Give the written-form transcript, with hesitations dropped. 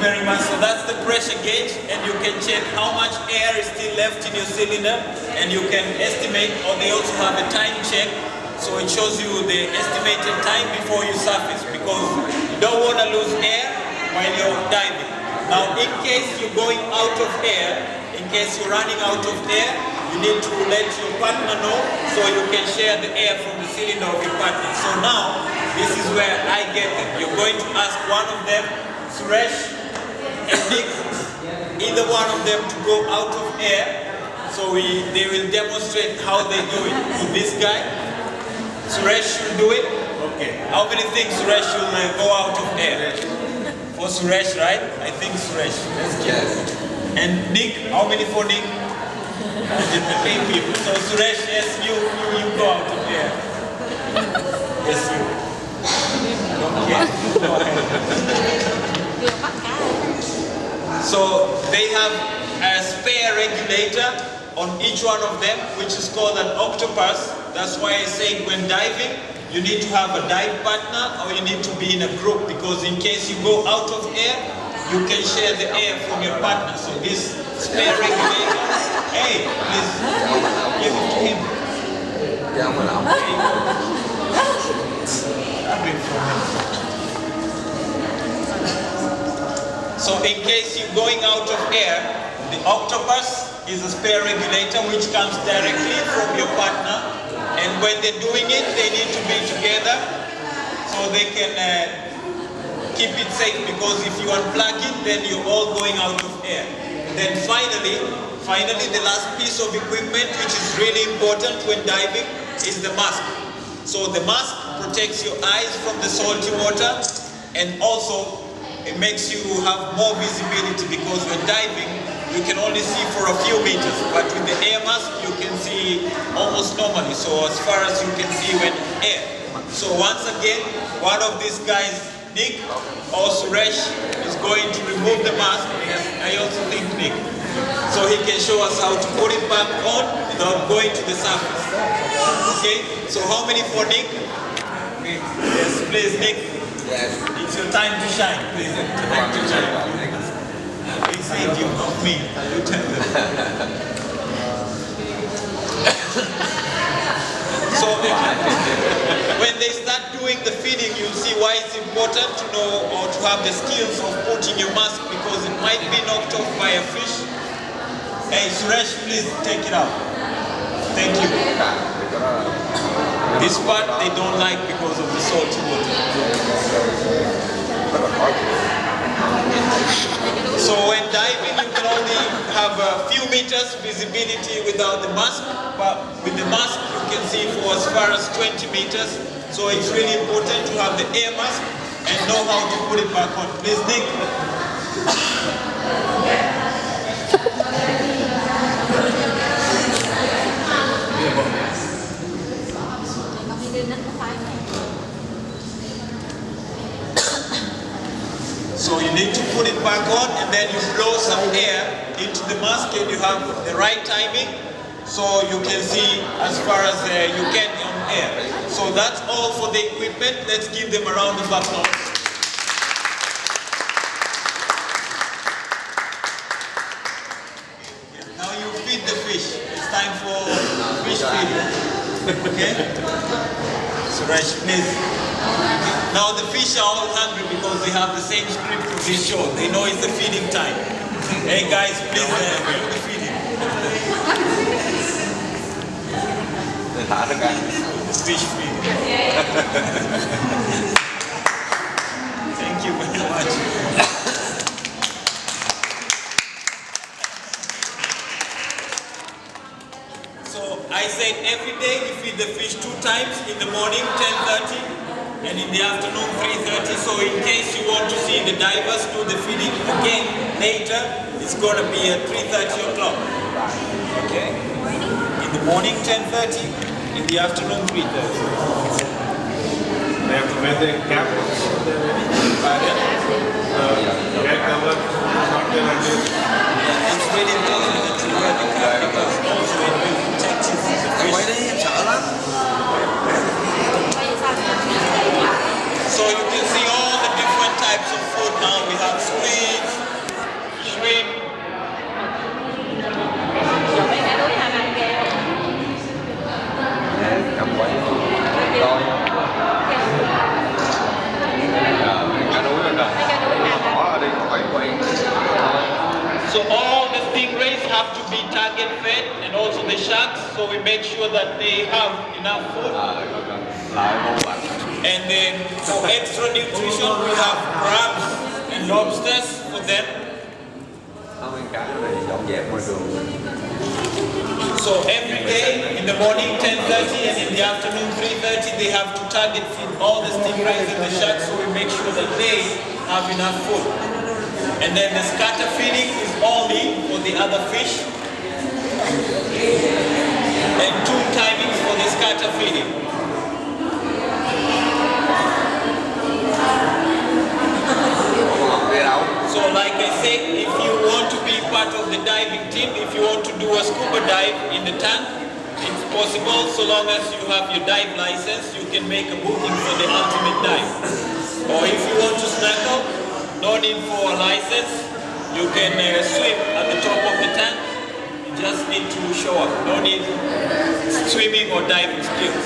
very much. So that's the pressure gauge, and you can check how much air is still left in your cylinder, and you can estimate, or they also have a time check, so it shows you the estimated time before you surface, because you don't want to lose air while you're diving. Now, in case you're going out of air, in case you're running out of air, you need to let your partner know, so you can share the air from the cylinder of your partner. So now, this is where I get it. You're going to ask one of them, Suresh and Nick, either one of them to go out of air, so they will demonstrate how they do it. So this guy, Suresh should do it. Okay. How many think Suresh will go out of air? For Suresh, right? I think Suresh. Yes. And Nick, how many for Nick? The same people. So Suresh, yes, you go out of air. Yes, you. Okay. So they have a spare regulator on each one of them, which is called an octopus. That's why I said when diving, you need to have a dive partner or you need to be in a group, because in case you go out of air, you can share the air from your partner. So this spare regulator, hey, please give it to him. So in case you're going out of air, the octopus is a spare regulator which comes directly from your partner, and when they're doing it, they need to be together so they can keep it safe, because if you unplug it, then you're all going out of air. Then finally, the last piece of equipment which is really important when diving is the mask. So the mask protects your eyes from the salty water, and also it makes you have more visibility, because when diving you can only see for a few meters, but with the air mask you can see almost normally, so as far as you can see when air. So once again, one of these guys, Nick or Suresh, is going to remove the mask. Yes, I also think Nick. So he can show us how to put it back on without going to the surface. Okay, so how many for Nick? Yes, please Nick. Yes. It's your time to shine, please. Time to shine. They said you, not me. You tell them. So when they start doing the feeding, you'll see why it's important to know or to have the skills of putting your mask, because it might be knocked off by a fish. Hey Suresh, please take it out. Thank you. This part they don't like because of the salty water. So when diving, you can only have a few meters visibility without the mask, but with the mask you can see for as far as 20 meters. So it's really important to have the air mask and know how to put it back on. Please, Nick. So you need to put it back on, and then you blow some air into the mask, and you have the right timing, so you can see as far as you can on air. So that's all for the equipment. Let's give them a round of applause. Now you feed the fish. It's time for fish feeding. Okay? Suresh, please. Now the fish are all hungry because they have the same script for this show. They know it's the feeding time. Hey guys, please do the feeding. The fish feeding. Thank you very much. So I said every day we feed the fish 2 times, in the morning 10:30 and in the afternoon 3:30. So in case you want to see the divers do the feeding again later, it's going to be at 3:30 o'clock. Okay? In the morning 10:30, in the afternoon 3:30. They have to wear the cap. Get covered, not their ideas. It's really important that you wear the cap, because also it will protect you from the fish. So you can see all the different types of food now. We have squids, fed, and also the sharks, so we make sure that they have enough food. And then for extra nutrition, we have crabs and lobsters for them. So every day in the morning 10:30 and in the afternoon 3:30 they have to target feed all the stingrays and the sharks, so we make sure that they have enough food. And then the scatter feeding is only for the other fish. And 2 timings for the scatter feeding. So like I said, if you want to be part of the diving team, if you want to do a scuba dive in the tank, it's possible so long as you have your dive license, you can make a booking for the ultimate dive. Or if you want to snorkel, no need for a license, you can swim at the top of the tank, you just need to show up, no need swimming or diving skills.